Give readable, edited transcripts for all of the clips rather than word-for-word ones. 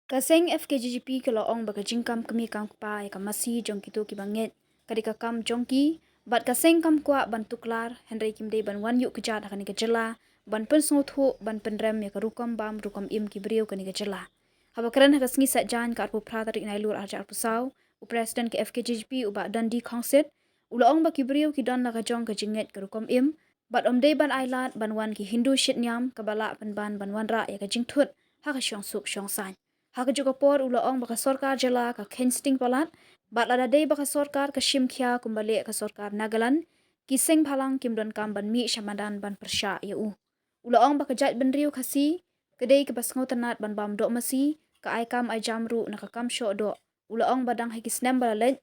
Kaseng FKGGP kalau ong baka jingkam kami kam pa ya kamasi jong kitu ki banget kadika kam jongki bat kaseng kam kwa ban tuklar Henry Kimde ban wan yuk kejat akan ni kejela ban pen snothu ban pen rem ya karukam bam rukam im ki beriu kan ni kejela haba keren hakas ngi sat jan ka arpu prata rik nailur arja arpu sau u president ke FKGGP u ba dandi khongset ula ong ba ki beriu ki don la ka jong ka jinget karukam im bat omde ban ailat ban wan ki Hindu shit nyam kabala ban wan ra ya ka jingthut ha ka syong suk syong san haka juga por ula ong baka sorkar jela ka kensting palat bat lada dei baka sorkar ka shimkhia kumbali ka sorkar Nagaland kiseng phalang kimdon kam ban mi shamadan ban persya ya ula ong baka jat benriu khasi kedei ke basngo tanat ban bam do masi ka ai kam ai jamru na ka kam sho do ula ong badang haki snem balalet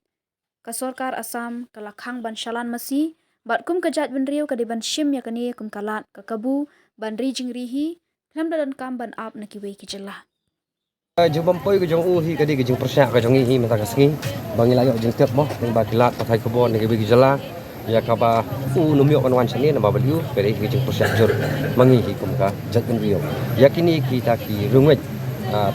ka sorkar Assam ka lakhang ban shalan masi bat kum ka jat benriu ka di ban shim ya kani kum kalat ka kabu ban rijing rihi klam dan kam ban ap na kiwe ki jela Jeng bampoi ke jeng uhi kadi ke jeng persyak ke jeng ihi mata kasngi bangi layo jeng tiap moh jeng bakilat patai kebon nege bagi jela ya kaba numyo kan wan sani nama beliau kadi ke jeng persyak jur mangi hi kumka jat beliau yakini kita ki rungwet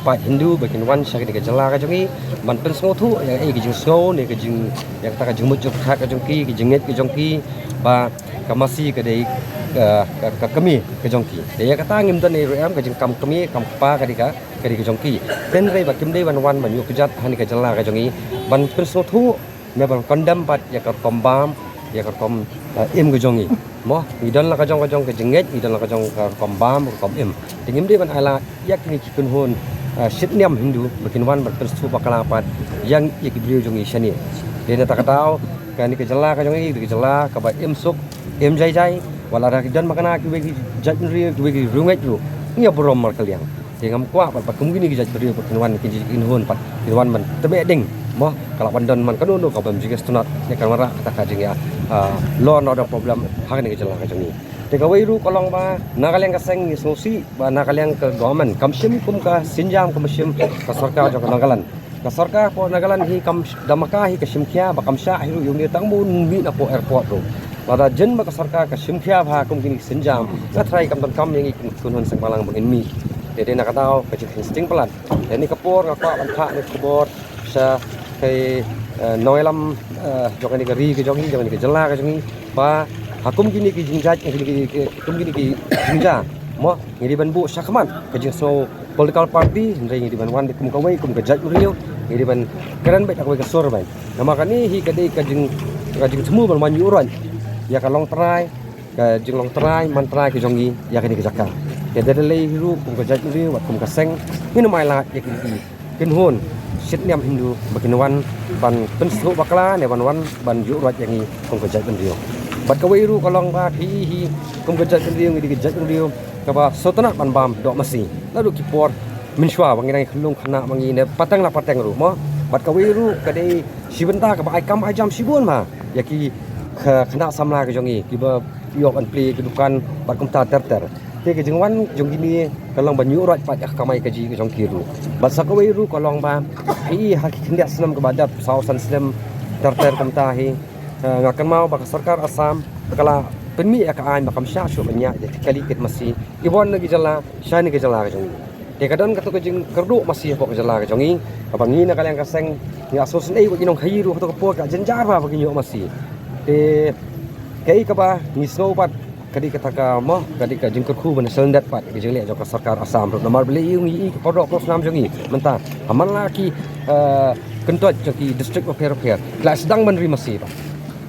pa Hindu bakin wan syak ke jela ke jeng man pen sngo thu ya ke jeng sngo ne ke jeng yang ta ke jeng mujur khak ke jeng ki ke jenget ke jeng ki ba kamasi kadi ka kami ke jeng ki ya kata ngim tan ni ram ke jeng kam kami kam pa kadi ka kadi ke jongki pen rei bakim dei wan banyu kejat hani ke jela ke jongi ban pen sotu me ban kondam pat ya ka kombam ya ka kom im ke jongi mo idon la ka jong ke jenget idon la ka jong ka kombam kom im tingim dei ban ala yak ni kikun hon sitniam Hindu bakin wan ban pen sotu bakala pat yang ya ki beliau jongi shani dena ta katao ka ni ke jela ke jongi ke jela ka ba im suk im jai jai wala ra dan makana ki begi jat ri ki begi runget ru ni borom mar kaliang ngam kwa pat kum gini gijat beri perkenuan kinji inhun pat kinwan man tebe ding moh kalau pandon man kanu ka bam jiges tunat ne kamera kata ka jing ya lo no ada problem hang ni gejala ka jing te ka wairu kolong ba nagalyang kaseng ni sosi ba nagalyang ke government kamsim kum ka sinjam kamsim ka sarkar jo Nagaland ka sarkar po Nagaland hi kam damaka hi ka simkhia ba kamsha hiru yung ni tangmun mi na po airport ro lada jen ba ka sarkar ka simkhia ba kum gini sinjam na try kam ton kam yang kunhun sang malang bangin mi jadi nak tahu kecil insting pelan. Ini kepor kakak langkah ni kebor bisa ke noilam jangan ni keri ke jongi jangan ni ke jela ke jongi. Pa hakum gini ke jingjat gini hakum gini ke jingjat. Mo ngiri ban bu syakman ke jing so political party ndai ngiri ban wan kum kawai kum ke jat uriu ngiri ban keren baik aku ke sor baik. Nama kani hi kadai ke jing semu ban manyu uran. Ya kalong terai ke jing long terai man terai ke jongi ya kini ke jakar. Ya dari lei hiru kum ka jat ri wat kum ka seng ni mai la ya kin hon sit niam Hindu bakin wan ban pen su bakla ne wan ban yu rat yang kum ka jat ri bat ka wei ru kalong ba hi kum ka jat ri ngi jat ri ka ba sotana ban bam dok masi lalu ki por min shwa bangi nai khulung khana bangi ne patang la patang ru mo bat ka wei ru ka dei sibenta ka ba ai kam ai jam sibun ma ya ki khana samla ka jongi ki ba yok an pli ke dukan bat kum ta ter te ke jengwan jong gini kalong banyu rat pat kamai kaji ke jong kiru basa ko weiru kalong ba i hak kindia senam ke badap sausan senam terter kamta hi ngakan mau baka sarkar Assam kala penmi ka an bakam sha shu banya de kali ket masi ibon lagi jala shani ke jala ke jong te kadon ka to ke jeng kerdu masih pok jala ke jongi abangi na kalyang kaseng ni asos nei ko ginong khairu to ko po ka jenjar ba bagi yo masih te kai ka ba ni snow pat kadi kataka mo kadi ka jingkut khu ban selendat pat ke jele jo ka sarkar Assam nomor beli i podok pros nam jongi menta aman laki kentot joki district of Fair la sedang meneri masih pak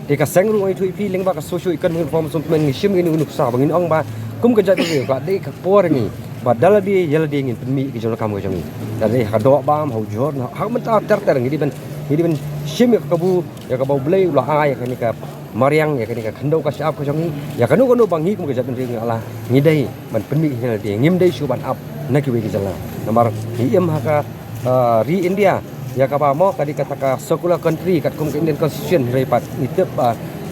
de ka seng ru ai thui pi leng ba ka socio economic reform men ngi sim ngi unuk sa bangin ong ba kum ka jadi ka de ka por ngi ba daladi yeldi ngin penmi ke jolo kam jongi dari ka do bam ho jor ha menta ter ngi di ben sim ka bu ya ka bau blei ula ai ka ni ka Mariang ya kini ka khandau ka siap ka jongi ya kanu bangi kum ke jat ring ala ngidai ban penmi hel de ngim dei su ban ap naki we jala nomor im haka ri India ya ka ba mo kadi kataka secular country kat kum ke Indian constitution repat nitep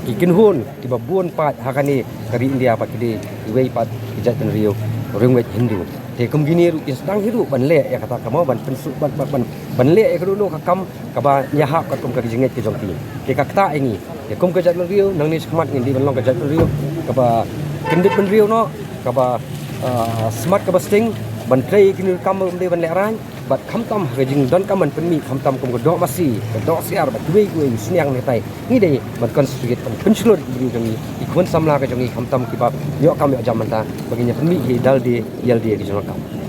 kikin hun ki babun pat hakani kari India pat kidi we pat jat rio ringwet Hindu te kum gini ru sedang hidup ban le ya kata kamu ban pensu ban le ya kudu ka kam ka ba nyahap ka kum ka jinget ke jongti ke ka kta ingi ya kum ka jat rio nang ni smat ngi di ban long ka jat rio ka ba kendit ban rio no ka ba smart ka ba sting ban trei kini kam de ban le ran bat khamtam ke jing don kaman penmi khamtam kum ko do masi ko do siar bat duwe gue sniang ne tai ngi dei bat kon sugit kon pensulur bri jongi ikon samla ke jongi khamtam ki ba yo kam yo jamanta baginya penmi hi dal de yal de ki jonga kam